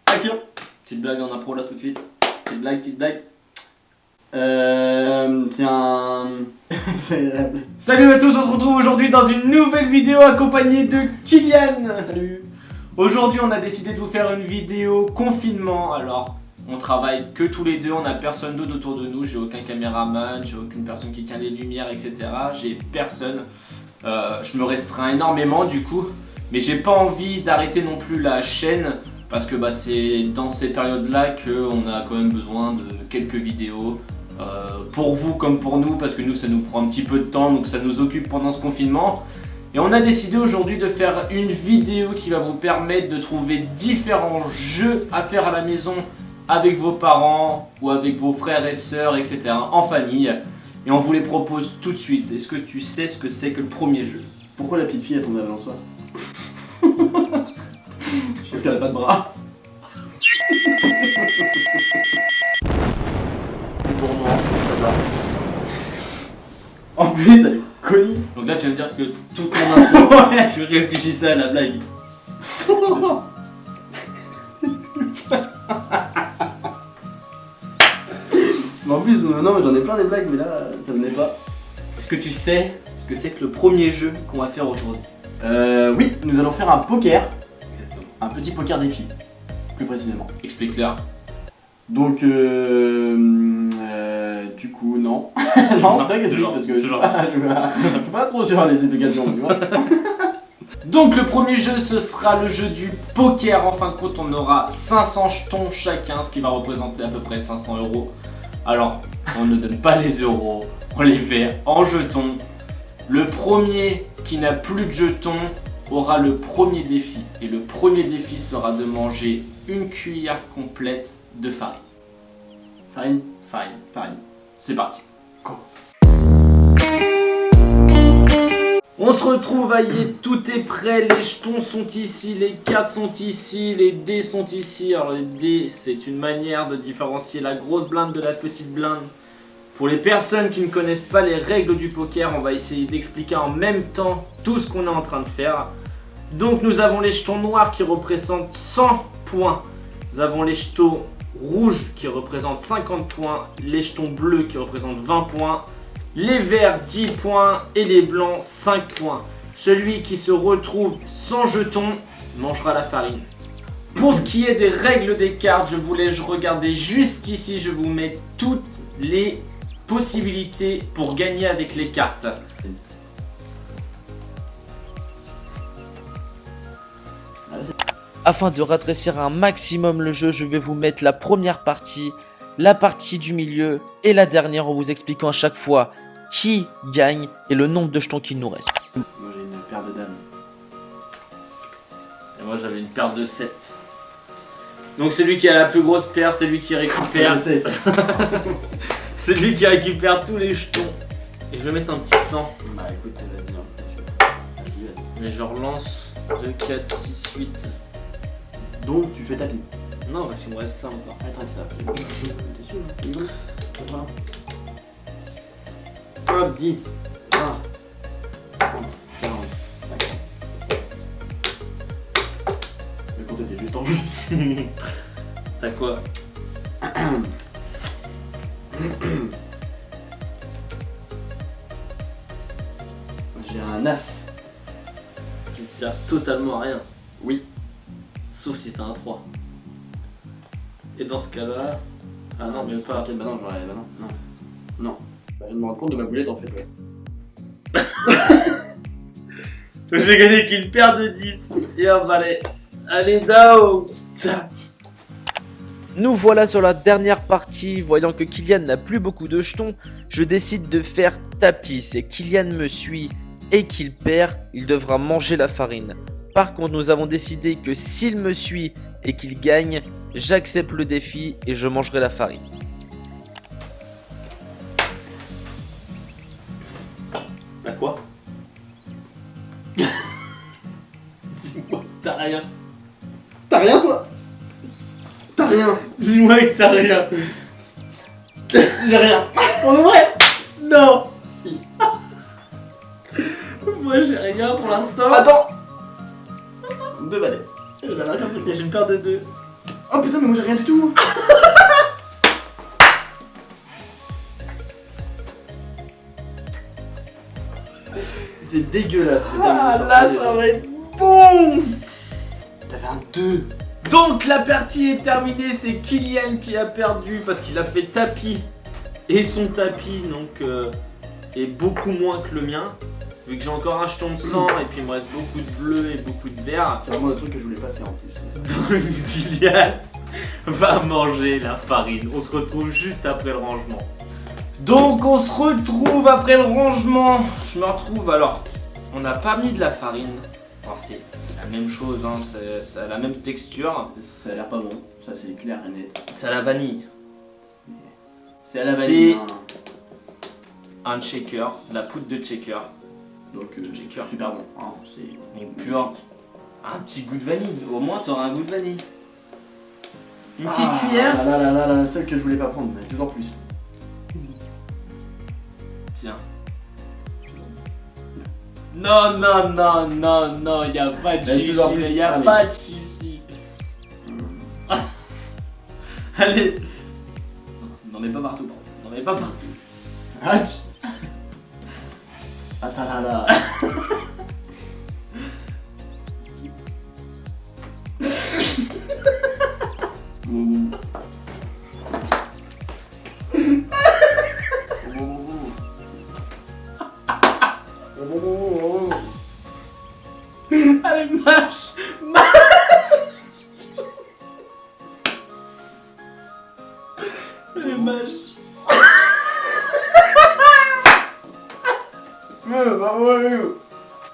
Action. Petite blague en impro là tout de suite. Petite blague. C'est un... Salut à tous, on se retrouve aujourd'hui dans une nouvelle vidéo accompagnée de Kylian. Salut. Aujourd'hui on a décidé de vous faire une vidéo confinement. Alors on travaille que tous les deux, on n'a personne d'autre autour de nous. J'ai aucun caméraman, j'ai aucune personne qui tient les lumières, etc. J'ai personne. Je me restreins énormément du coup. Mais j'ai pas envie d'arrêter non plus la chaîne. Parce que c'est dans ces périodes-là qu'on a quand même besoin de quelques vidéos. Pour vous comme pour nous, parce que nous ça nous prend un petit peu de temps, donc ça nous occupe pendant ce confinement. Et on a décidé aujourd'hui de faire une vidéo qui va vous permettre de trouver différents jeux à faire à la maison avec vos parents ou avec vos frères et sœurs, etc. en famille. Et on vous les propose tout de suite. Est-ce que tu sais ce que c'est que le premier jeu? Pourquoi la petite fille a tombé avant soi? Parce qu'elle a pas de bras. Pour moi, en plus, elle est connue. Donc là tu vas me dire que toute mon info, tu réfléchissais à la blague. Mais en plus, non, mais j'en ai plein des blagues, mais là, ça venait pas. Est-ce que tu sais ce que c'est que le premier jeu qu'on va faire aujourd'hui? Oui, nous allons faire un poker. Exactement. Un petit poker défi, plus précisément. Explique-leur. Donc, du coup, non. Non, c'est toi qui explique parce que toujours. je peux pas trop sur les explications, tu vois. Donc le premier jeu ce sera le jeu du poker. En fin de compte on aura 500 jetons chacun, ce qui va représenter à peu près 500 €. Alors on ne donne pas les euros, on les fait en jetons. Le premier qui n'a plus de jetons aura le premier défi. Et le premier défi sera de manger une cuillère complète de farine. Farine. C'est parti. Go. On se retrouve, aïe, tout est prêt, les jetons sont ici, les cartes sont ici, les dés sont ici. Alors les dés, c'est une manière de différencier la grosse blinde de la petite blinde. Pour les personnes qui ne connaissent pas les règles du poker, on va essayer d'expliquer en même temps tout ce qu'on est en train de faire. Donc nous avons les jetons noirs qui représentent 100 points. Nous avons les jetons rouges qui représentent 50 points, les jetons bleus qui représentent 20 points. Les verts 10 points et les blancs 5 points. Celui qui se retrouve sans jeton mangera la farine. Pour ce qui est des règles des cartes, je vous laisse regarder juste ici. Je vous mets toutes les possibilités pour gagner avec les cartes. Afin de rétrécir un maximum le jeu, je vais vous mettre la première partie, la partie du milieu et la dernière en vous expliquant à chaque fois qui gagne et le nombre de jetons qu'il nous reste. Moi j'ai une paire de dames. Et moi j'avais une paire de 7. Donc celui qui a la plus grosse paire, c'est lui qui récupère. Je sais, ça. C'est lui qui récupère tous les jetons. Et je vais mettre un petit 100. Bah écoute, vas-y, hein, vas-y. Mais je relance 2, 4, 6, 8. Donc tu fais ta pipe. Non, parce qu'il me reste ça encore. Arrête ça. T'es sûr? C'est bon? Ça va. Hop, 10, 20, 30, 40, 50. Le compte était juste en plus. T'as quoi? J'ai un as. Qui ne sert totalement à rien. Oui. Sauf si t'as un 3. Et dans ce cas-là... Ah non, même pas. Ok, bah non, j'aurais. Bah non. Non. Bah, je viens de me rendre compte de ma boulette en fait, ouais. J'ai gagné qu'une paire de 10. Et hop, allez. Allez, down. Ça. Nous voilà sur la dernière partie. Voyant que Kylian n'a plus beaucoup de jetons, je décide de faire tapis. Si Kylian me suit et qu'il perd, il devra manger la farine. Par contre, nous avons décidé que s'il me suit et qu'il gagne, j'accepte le défi et je mangerai la farine. T'as quoi? Dis-moi que t'as rien. T'as rien toi? T'as rien. Dis-moi que t'as rien. J'ai rien. On est vrai? Non. Si. Moi j'ai rien pour l'instant. Attends. 2 balais. Je vais rien faire. J'ai une paire de 2. Oh putain, mais moi j'ai rien du tout. C'est dégueulasse. Ah là, ça va être bon. T'avais un 2. Donc la partie est terminée, c'est Kylian qui a perdu parce qu'il a fait tapis. Et son tapis donc est beaucoup moins que le mien. Vu que j'ai encore un jeton de sang et puis il me reste beaucoup de bleu et beaucoup de vert. C'est vraiment le truc que je voulais pas faire en plus. Donc Kylian va manger la farine. On se retrouve juste après le rangement. Donc on se retrouve après le rangement. Je me retrouve alors. On n'a pas mis de la farine. Enfin, c'est la même chose, hein, ça a la même texture. Ça a l'air pas bon. Ça c'est clair et net. C'est à la vanille. C'est à la vanille. Hein. Un shaker, de la poudre de shaker. Donc shaker. super bon. Hein, c'est Une pure. Un petit goût de vanille. Au moins t'auras un goût de vanille. Une petite cuillère. Là, celle que je voulais pas prendre, mais toujours plus. Tiens. Non, y a pas de chichi, y a pas de chichi. Allez. N'en mets pas partout, n'en mets pas partout. Ah ça là. Allez, mâche. Allez, mâche.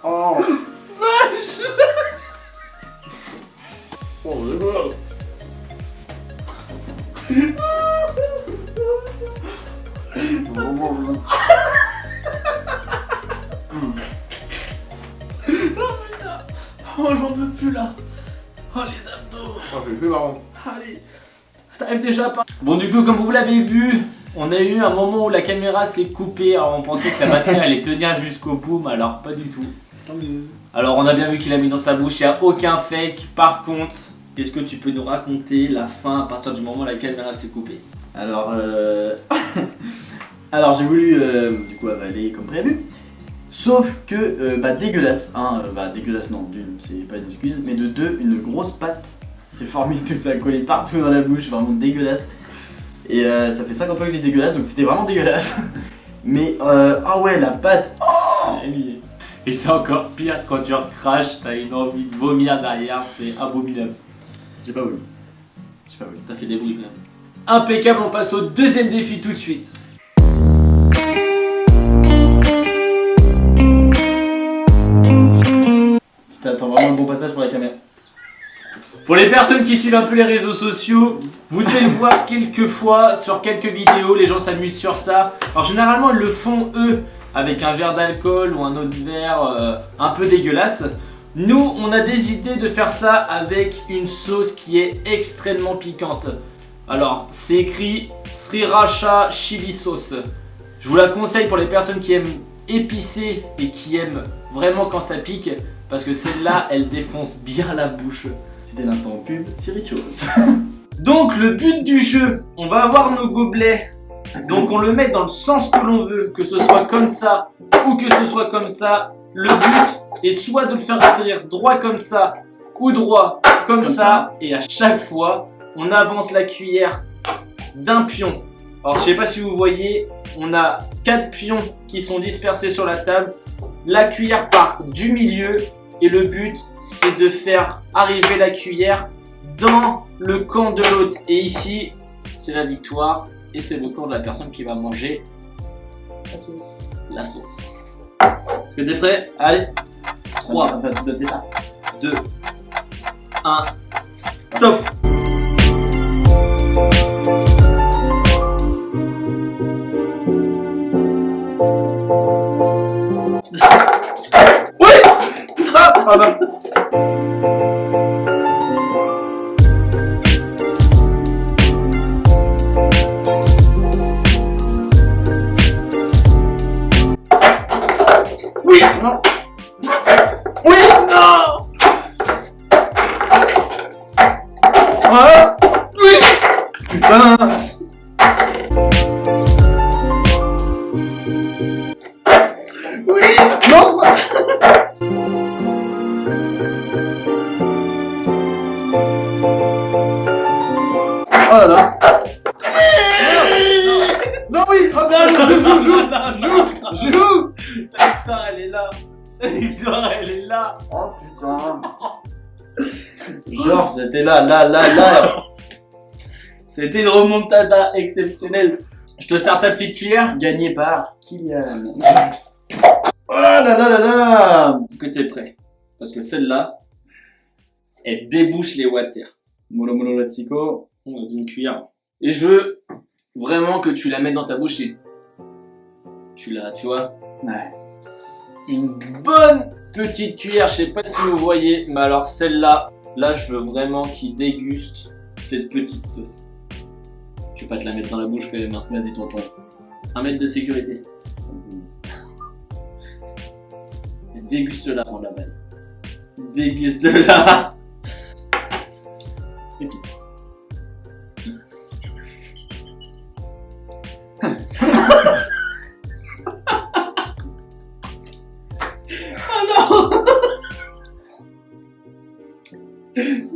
Oh. Mâche. Oh, j'en peux plus là. Oh, les abdos. Oh, c'est plus marrant. Allez, t'arrives déjà pas. Bon, du coup, comme vous l'avez vu, on a eu un moment où la caméra s'est coupée. Alors, on pensait que la batterie allait tenir jusqu'au bout, mais alors pas du tout. Alors, on a bien vu qu'il a mis dans sa bouche, il n'y a aucun fake. Par contre, est-ce que tu peux nous raconter la fin à partir du moment où la caméra s'est coupée? Alors, Alors j'ai voulu du coup avaler comme prévu. Sauf que, dégueulasse, hein, dégueulasse non, d'une, c'est pas une excuse, mais de deux, une grosse patte s'est formée, tout ça a collé partout dans la bouche, vraiment dégueulasse. Et ça fait 50 fois que j'ai dégueulasse, donc c'était vraiment dégueulasse. Mais, ah ouais, la pâte, oh. Et c'est encore pire quand tu recraches, t'as une envie de vomir derrière, c'est abominable. J'ai pas voulu. J'ai pas voulu. T'as fait des bruits quand même. Impeccable, on passe au deuxième défi tout de suite. T'attends vraiment un bon passage pour la caméra. Pour les personnes qui suivent un peu les réseaux sociaux, vous devez voir quelques fois sur quelques vidéos, les gens s'amusent sur ça. Alors généralement ils le font eux avec un verre d'alcool ou un autre verre un peu dégueulasse. Nous on a décidé de faire ça avec une sauce qui est extrêmement piquante. Alors c'est écrit Sriracha Chili Sauce. Je vous la conseille pour les personnes qui aiment épicé et qui aiment vraiment quand ça pique. Parce que celle-là, elle défonce bien la bouche. C'était l'instant pub, Sriracha. Donc le but du jeu, on va avoir nos gobelets. Donc on le met dans le sens que l'on veut, que ce soit comme ça ou que ce soit comme ça. Le but est soit de le faire atterrir droit comme ça ou droit comme ça. Et à chaque fois, on avance la cuillère d'un pion. Alors je sais pas si vous voyez, on a 4 pions qui sont dispersés sur la table. La cuillère part du milieu et le but c'est de faire arriver la cuillère dans le camp de l'autre. Et ici c'est la victoire et c'est le camp de la personne qui va manger la sauce. Est-ce que t'es prêt? Allez, 3, 2, 1, top. Ah bah. Oui, non. Oui, non. Putain. Oui. Non. Oh là là. Non oui. Oh non, joue. La victoire, elle est là. La victoire, elle est là. Oh putain. Genre c'était là. C'était une remontada exceptionnelle. Je te sers ta petite cuillère. Gagné par Kylian. Oh là. Est-ce que t'es prêt? Parce que celle-là, elle débouche les water. Molo Latsico. Dans une cuillère. Et je veux vraiment que tu la mettes dans ta bouche et tu vois, Ouais. une bonne petite cuillère. Je sais pas si vous voyez, mais alors celle-là, là, je veux vraiment qu'il déguste cette petite sauce. Je vais pas te la mettre dans la bouche quand même. Hein. Vas-y tonton. 1 mètre de sécurité. Déguste-la avant la balle. Déguste-la. Pépite.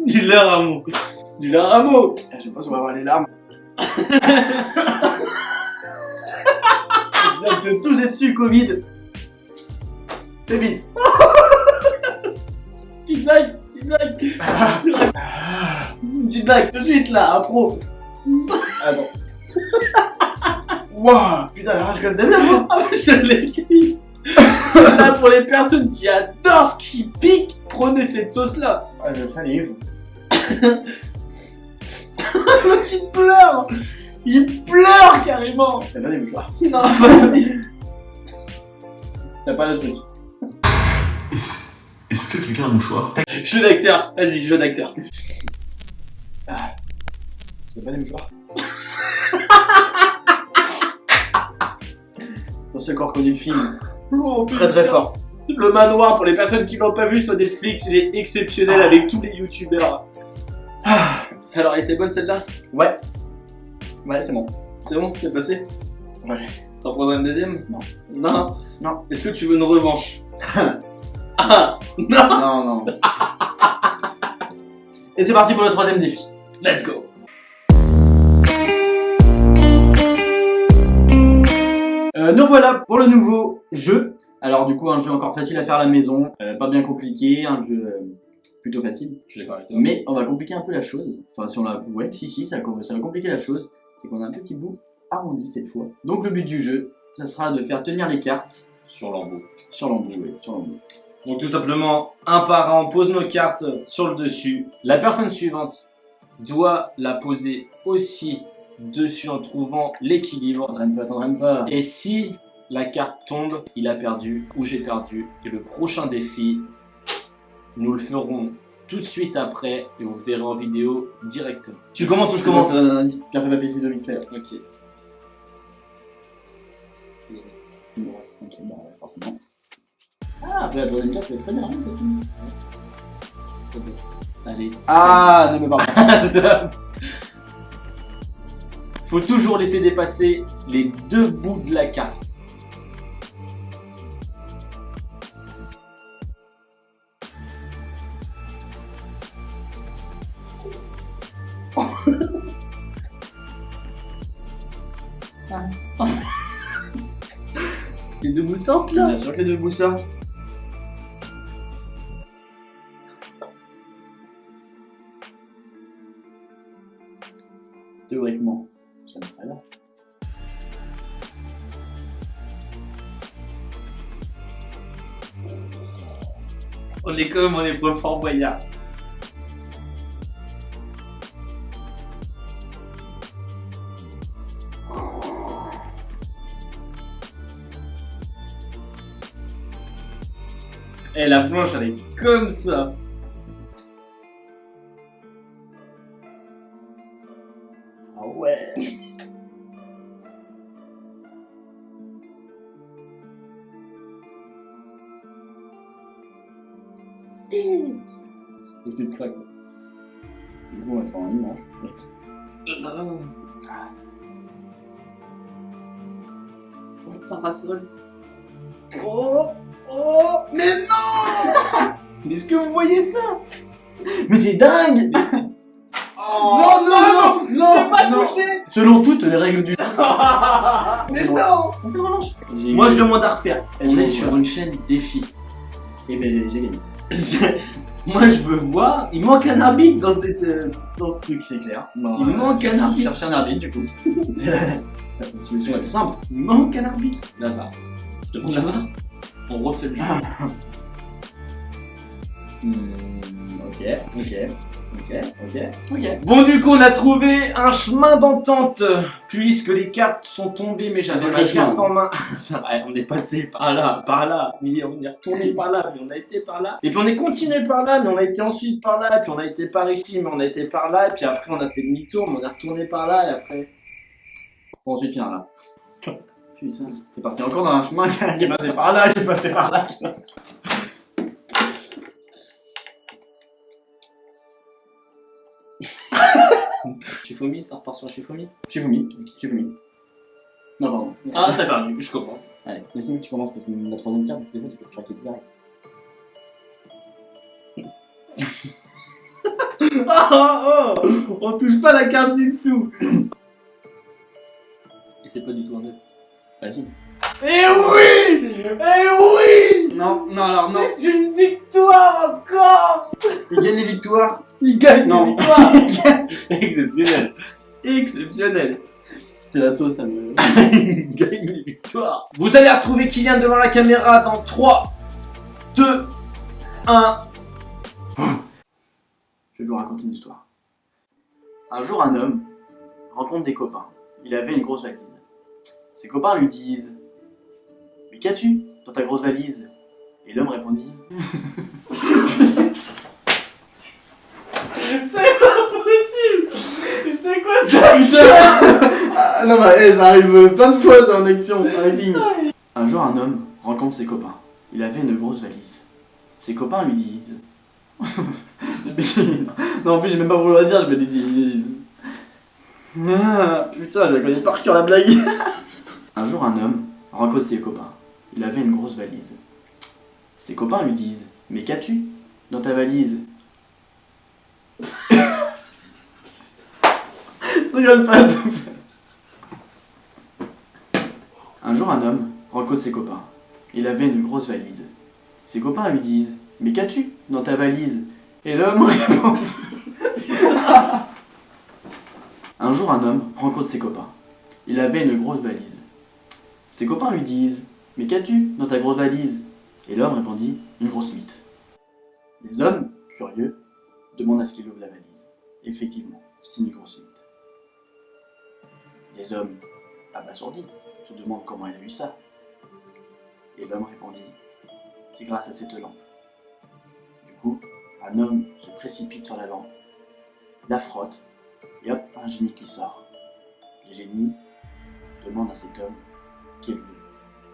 Dis-leur un mot. Dis-leur un mot. Je sais pas si on va avoir les larmes. Je viens de te tousser dessus, Covid. Pépite. Petite blague. Petite blague tout de suite là, à pro. Attends. Wouah. Putain, la rage comme d'hab. Ah mais je te l'ai dit. C'est là pour les personnes qui adorent ce qui pique, prenez cette sauce là. Ah, je salive. L'autre il pleure. Il pleure carrément. T'as pas des mouchoirs. Non, vas-y. T'as pas le truc. Est-ce que quelqu'un a un mouchoir? Jeu d'acteur, vas-y, jeu d'acteur. T'as pas des mouchoirs. Dans ce corps connu le film. Oh, Très très fort. Le manoir, pour les personnes qui l'ont pas vu sur Netflix, il est exceptionnel avec tous les youtubeurs. Alors, elle était bonne celle-là? Ouais. Ouais, c'est bon. C'est bon, c'est passé? Ouais. T'en prendras une deuxième? Non. Non? Non. Est-ce que tu veux une revanche? Ah! Non! Non. Et c'est parti pour le troisième défi. Let's go! Nous voilà pour le nouveau jeu. Alors du coup un jeu encore facile à faire à la maison, pas bien compliqué, un jeu plutôt facile. Je suis d'accord avec toi. Mais on va compliquer un peu la chose. Enfin si on l'a... Ouais, si, ça va compliquer la chose. C'est qu'on a un petit bout arrondi cette fois. Donc le but du jeu, ça sera de faire tenir les cartes Sur l'embout. sur l'embout, ouais, sur l'embout. Donc tout simplement, un par un, on pose nos cartes sur le dessus. La personne suivante doit la poser aussi dessus en trouvant l'équilibre. T'entraîne pas. Et si la carte tombe, il a perdu ou j'ai perdu. Et le prochain défi, nous le ferons tout de suite après et vous verrez en vidéo directement. Tu commences ou je commence? un indice, pierre, papier, ciseaux, vite fait. Ok. Une brosse, ok, bah ouais, forcément. Ah, après la troisième carte, elle est très bien. Hein, Ça va. Allez. ah, ne me parle pas. Ça- Faut toujours laisser dépasser les deux bouts de la carte. Les deux bouts sortent là. Bien sûr que les deux bouts sortent. Théoriquement, ça me ferait là. On est comme on est prof Fort Boyard. Eh, la planche elle est comme ça. Ah ouais. Faut que tu te craques. Du coup, on va faire un immense. Parasol. Oh, mais non. Est-ce que vous voyez ça? Mais c'est dingue. Oh non, j'ai pas touché. Selon toutes les règles du jeu. Mais non. Moi je demande à refaire. On est sur une chaîne défi. Et ben j'ai gagné. Moi je veux voir. Il manque un arbitre dans ce truc. C'est clair. Il manque un arbitre. Chercher un arbitre du coup. La solution la plus simple. Il manque un arbitre. La VAR. Je demande la VAR. On refait le jeu. Ok. Bon, du coup, on a trouvé un chemin d'entente, puisque les cartes sont tombées, mais j'avais C'est ma un chemin. carte en main. C'est vrai, on est passé par là, mais on est retourné par là, mais on a été par là. Et puis on est continué par là, mais on a été ensuite par là, et puis on a été par ici, mais on a été par là, et puis après on a fait demi-tour, mais on est retourné par là, et après... Pour ensuite finir là. Putain, t'es parti encore dans un chemin qui est passé par là, qui est passé par là. Shifumi, ça repart sur Shifumi. J'ai vomi. Non, pardon. Ah, t'as perdu, je commence. Allez, laisse-moi que tu commences parce que la troisième carte, des fois tu peux craquer direct. On touche pas la carte du dessous. Et c'est pas du tout un 9. Bah si. Eh oui. Non, alors non. C'est une victoire encore. Il gagne les victoires. Il gagne Non. une victoire. Exceptionnel. Exceptionnel. C'est la sauce, ça me. Il gagne une victoire. Vous allez retrouver Kylian devant la caméra dans 3, 2, 1. Je vais vous raconter une histoire. Un jour, un homme rencontre des copains. Il avait une grosse valise. Ses copains lui disent: mais qu'as-tu dans ta grosse valise? Et l'homme répondit: C'est pas possible. Mais c'est quoi ça? putain. Ah, non, bah, ça arrive plein de fois, ça, en acting. Un jour, un homme rencontre ses copains. Il avait une grosse valise. Ses copains lui disent... non, en plus, j'ai même pas voulu la dire, je me l'ai dit. Ah, putain, je la connais par cœur, la blague. Un jour, un homme rencontre ses copains. Il avait une grosse valise. Ses copains lui disent: mais qu'as-tu dans ta valise? Je rigole pas. Un jour, un homme rencontre ses copains. Il avait une grosse valise. Ses copains lui disent: mais qu'as-tu dans ta valise? Et l'homme répond... Un jour, un homme rencontre ses copains. Il avait une grosse valise. Ses copains lui disent: mais qu'as-tu dans ta grosse valise? Et l'homme répondit: une grosse mythe. Les hommes, curieux, demandent à ce qu'il ouvre la valise. Effectivement, c'est une grosse mythe. Les hommes, abasourdis, se demandent comment il a eu ça. Et l'homme répondit: c'est grâce à cette lampe. Du coup, un homme se précipite sur la lampe, la frotte, et hop, un génie qui sort. Le génie demande à cet homme: quel vœu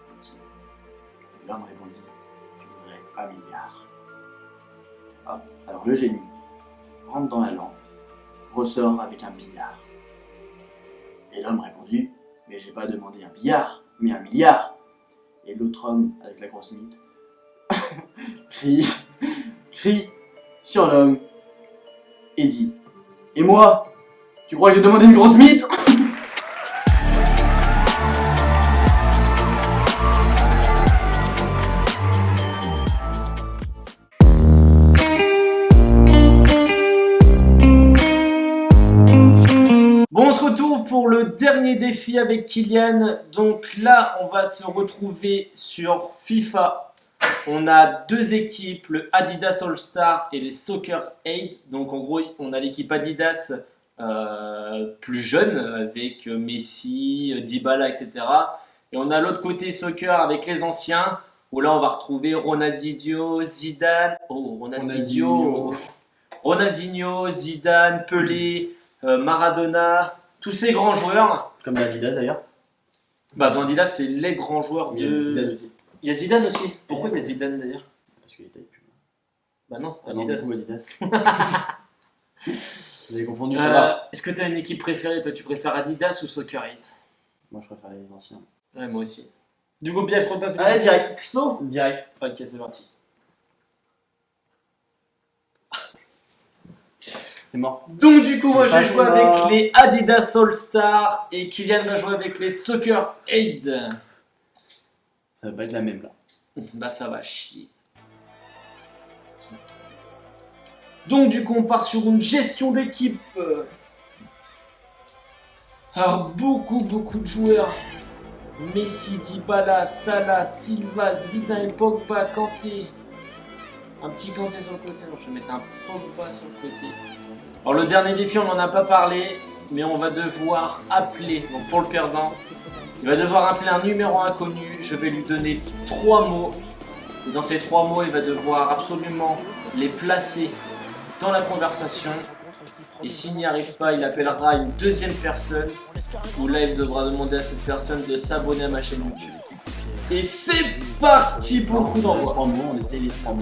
est-il? Et l'homme répondit: je voudrais 1 milliard. Hop, alors le génie rentre dans la lampe, ressort avec un billard. Et l'homme répondit: mais j'ai pas demandé un billard, mais 1 milliard. Et l'autre homme, avec la grosse mythe, crie sur l'homme et dit: et moi, tu crois que j'ai demandé une grosse mythe? Bon, on se retrouve pour le dernier défi avec Kylian. Donc là, on va se retrouver sur FIFA. On a deux équipes, le Adidas All-Star et les Soccer 8. Donc en gros, on a l'équipe Adidas plus jeune avec Messi, Dybala, etc. Et on a l'autre côté Soccer avec les anciens, où là on va retrouver Ronaldinho, Zidane, Ronaldinho, Zidane, Pelé, Maradona, tous ces grands joueurs. Comme Adidas d'ailleurs. Bah dans Adidas, c'est les grands joueurs de... Aussi. Il y a Zidane aussi. Pourquoi il y a Zidane d'ailleurs? Parce qu'il était plus. Bah non, Ah non, Adidas. du coup, Adidas. Vous avez confondu, ça va. Est-ce que tu as une équipe préférée? Toi, tu préfères Adidas ou Soccer Hit? Moi, je préfère les anciens. Ouais, moi aussi. Du coup, Pierre, pas Allez, direct. Saut. Direct. Ok, c'est parti. C'est mort. Donc du coup, moi, je vais C'est jouer pas avec mort. les Adidas All-Star et Kylian va jouer avec les Soccer Aid. Ça va pas être la même là. Bah ça va chier. Donc du coup on part sur une gestion d'équipe. Alors beaucoup de joueurs. Messi, Dybala, Salah, Silva, Zidane, Pogba, Kanté. Un petit Kanté sur le côté. Non, je vais mettre un Pogba sur le côté. Alors le dernier défi on n'en a pas parlé. Mais on va devoir appeler. Donc pour le perdant, il va devoir appeler un numéro inconnu. Je vais lui donner 3 mots. Et dans ces 3 mots, il va devoir absolument les placer dans la conversation. Et s'il n'y arrive pas, il appellera une deuxième personne. Où là, il devra demander à cette personne de s'abonner à ma chaîne YouTube. Et c'est parti pour le coup d'envoi. 3 mots, on essaye les 3 mots.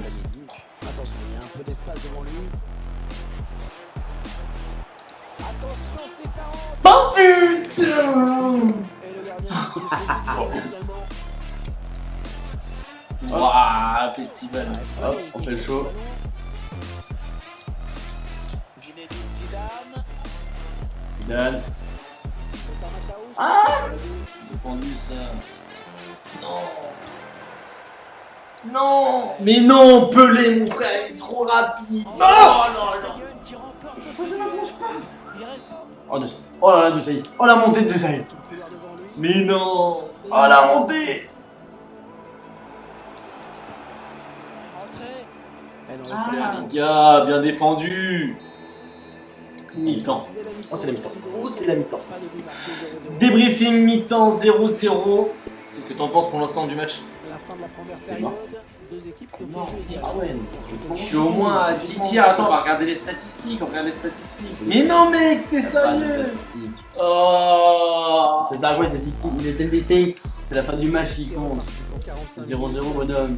Attention, il y a un peu d'espace devant lui. Attention, c'est ça rentre. Oh putain! Et le gardien qui essaie finalement. Waouh, festival. Hop, on fait le show. Zinedine Zidane. Zidane. Défendu ça. Non. Non. Mais non, Pelé, mon frère, il est trop rapide. Non, non, non. Qui remporte ce duel. Il reste Oh, de... oh là là, de Saïd. Oh la montée de Saïd. couloir devant lui. Mais non. Oh la montée. Rentrée. Eh non, Les gars, bien défendu. Mi-temps. Oh, c'est la mi-temps. Oh, c'est la mi-temps. Pas de but marqué 0-0. Débriefing mi-temps 0-0. Qu'est-ce que t'en penses pour l'instant du match? La fin de la première C'est mort. période. Deux équipes qui ont Non. fait jouer Ah ouais. Je suis au moins à 10 tirs. Attends, on va regarder les statistiques. On regarde les statistiques. Mais non, mec, t'es sérieux? Oh. C'est ça, ouais, c'est tic-tic. Il est everything. C'est la fin du match qui compte. 0-0, bonhomme.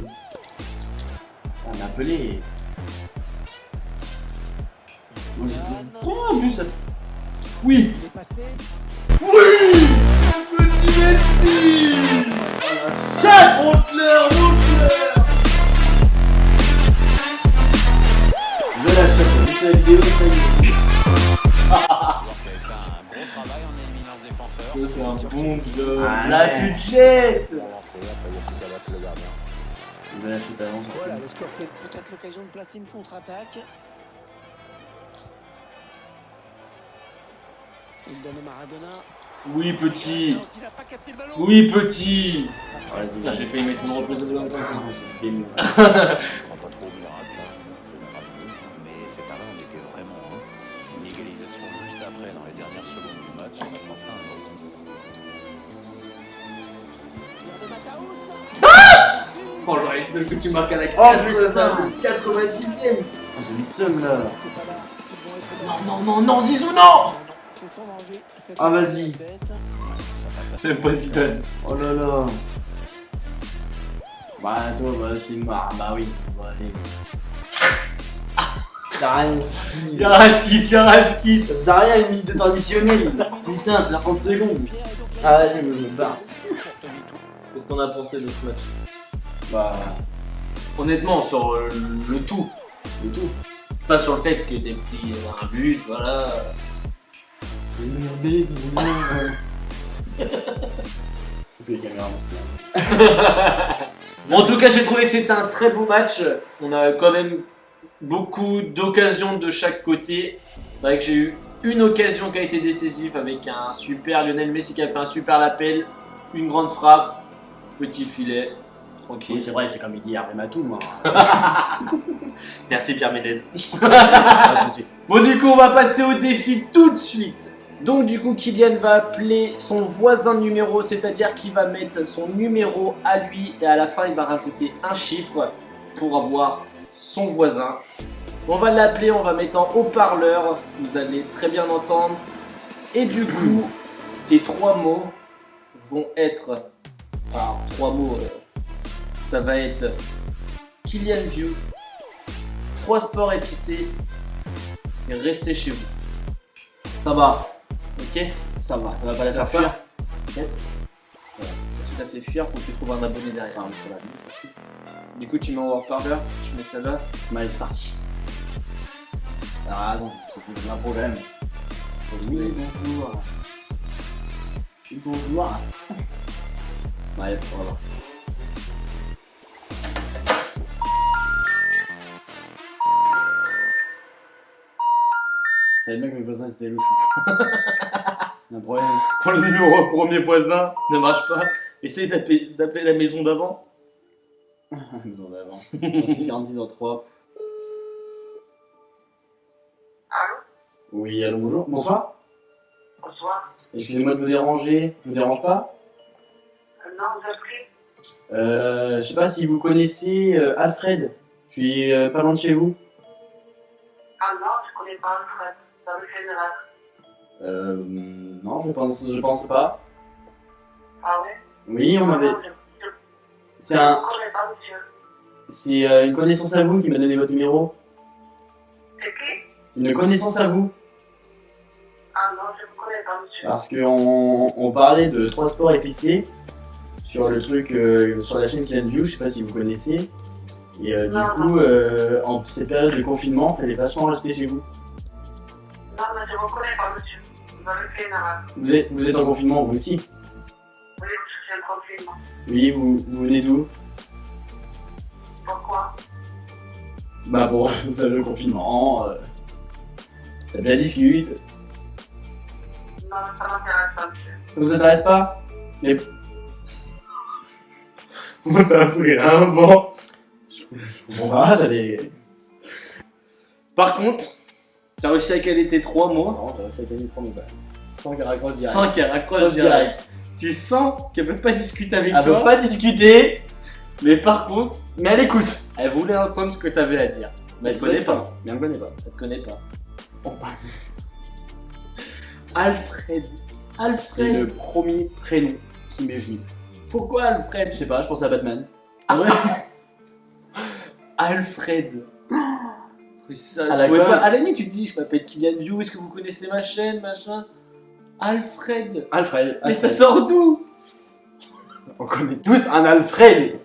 On a appelé. Oh, but ça. Oui. Il est passé. Oui! Petit Messi! Chat! Montre-leur, montre-leur! Je l'achète, j'ai vu la vidéo, ça y est. Ça, c'est un bon jeu. Ah, Là, ouais. tu te jettes! Je vais l'acheter avant ça. Voilà, le score qui est peut-être l'occasion de placer une contre-attaque. Il donne à Maradona. Oui, petit. Il n'a pas capté le ballon. Oui, petit. Vas-y, Putain, j'ai failli mettre une reprise de ballon. c'est bien. Je crois pas trop au miracle, hein. Mais cette année on était vraiment une égalisation juste après dans les dernières secondes du match. On a enfin un autre. De Mataus. Oh, j'aurais dit que tu marques à la Oh, putain. 90e. Oh, j'ai des sommes là. Non, Zizou, non! C'est son danger. Cette Ah, vas-y. tête. C'est pas Zidane. Oh là là. Bah, toi, bah, c'est marre. Bah oui. Bon, allez. Ça sert à rien. Il arrache quitte. Ça sert à rien, une minute de traditionnel. Putain, c'est la 30 secondes. Ah, vas-y, je me barre. Qu'est-ce que t'en as pensé de ce match? Bah, Honnêtement, sur le tout. c'est tout. Pas sur le fait que t'aies pris un but, voilà. Les caméras, Bon, en tout cas, j'ai trouvé que c'était un très beau match. On a quand même beaucoup d'occasions de chaque côté. C'est vrai que j'ai eu une occasion qui a été décisive avec un super Lionel Messi qui a fait un super appel, une grande frappe, petit filet, Oui, tranquille. c'est vrai, j'ai comme il dit Hervé Matou, moi. Merci Pierre Ménez. Pas de soucis. Bon, du coup, on va passer au défi tout de suite. Donc, du coup, Kylian va appeler son voisin de numéro, c'est-à-dire qu'il va mettre son numéro à lui et à la fin, il va rajouter un chiffre pour avoir son voisin. On va l'appeler, on va mettre en haut-parleur, vous allez très bien entendre. Et du coup, tes 3 mots vont être... Alors, 3 mots, ça va être Kylian View, 3 sports épicés et restez chez vous. Ça va. Ok. Ça va pas la faire peur. fuir. T'inquiète. Si tu l'as fait fuir, faut que tu trouves un abonné derrière. Ah, mais ça va. Du coup, tu mets en haut-parleur, tu mets ça là. Allez, c'est parti. Ah non, c'est un problème. Oui, bonjour. Bonjour. Allez, on va voir. Je savais bien que mes voisins c'était louche. Un problème. Pour le numéro premier voisin, ne marche pas. Essaye d'appeler la maison d'avant. Maison d'avant. 646 dans 3. Allô? Oui, allô, bonjour. Bonsoir. Bonsoir. Excusez-moi de vous déranger. Je vous dérange pas? Non, vous êtes qui? Je sais pas si vous connaissez Alfred. Je suis pas loin de chez vous. Ah non, je connais pas Alfred. Dans le général. Non, je pense pas. Ah ouais? Oui, on m'avait. Non, je C'est un, ne connais pas, monsieur. c'est une connaissance à vous qui m'a donné votre numéro. C'est qui? Une connaissance à vous. Ah non, je ne connais pas, monsieur. Parce qu'on parlait de 3 sports épicés sur le truc, sur la chaîne Kylian View, je sais pas si vous connaissez. Et du Non, coup, en cette période de confinement, il fallait vachement rester chez vous. Non, mais je ne connais pas, monsieur. Dans le général. Vous êtes en confinement, vous aussi? Oui, je suis en confinement. Oui, vous venez d'où? Pourquoi? Bah bon, ça le confinement, ça bien discute. Non, ça m'intéresse pas, monsieur. Ça vous intéresse pas? Mais... On t'a pris un vent. Je comprends pas, j'allais... Par contre, t'as réussi à caler tes 3 mots. Non, j'ai réussi à gagner 3 balles. Sans qu'elle raccroche direct. Sans qu'elle raccroche direct. Tu sens qu'elle veut pas discuter avec Elle toi, veut pas discuter, mais par contre, mais elle écoute. elle voulait entendre ce que t'avais à dire. Mais elle te connaît pas. Mais elle me connaît pas. Elle te connaît pas. On parle. Alfred. C'est Alfred. le premier prénom qui m'est venu. Pourquoi Alfred? Je sais pas, je pensais à Batman. Alfred. Ça, À tu la pouvais com. pas... À la limite, tu te dis, je m'appelle Kylian View, est-ce que vous connaissez ma chaîne, machin? Alfred. Alfred. Mais ça sort d'où? On connaît tous un Alfred.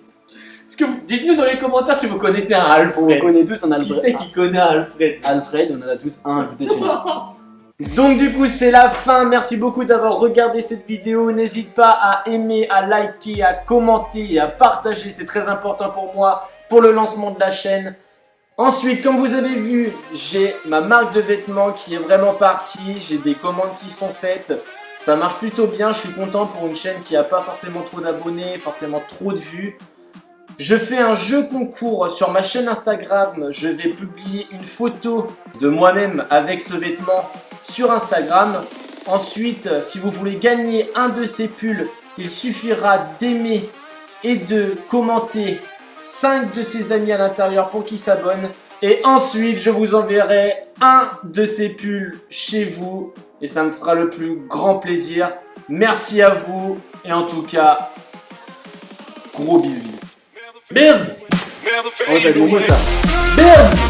Dites-nous dans les commentaires si vous connaissez un On Alfred. connaît tous un Qui Alfred. c'est qui connaît un Alfred? Alfred, on en a tous un à côté de chez nous. Donc du coup c'est la fin, merci beaucoup d'avoir regardé cette vidéo, n'hésite pas à aimer, à liker, à commenter et à partager, c'est très important pour moi, pour le lancement de la chaîne. Ensuite, comme vous avez vu, j'ai ma marque de vêtements qui est vraiment partie, j'ai des commandes qui sont faites, ça marche plutôt bien, je suis content pour une chaîne qui n'a pas forcément trop d'abonnés, forcément trop de vues. Je fais un jeu concours sur ma chaîne Instagram, je vais publier une photo de moi-même avec ce vêtement sur Instagram. Ensuite, si vous voulez gagner un de ces pulls, il suffira d'aimer et de commenter 5 de ses amis à l'intérieur pour qu'ils s'abonnent. Et ensuite, je vous enverrai un de ces pulls chez vous. Et ça me fera le plus grand plaisir. Merci à vous. Et en tout cas, gros bisous. Biz. Oh, ça va être mon mot ça. Biz.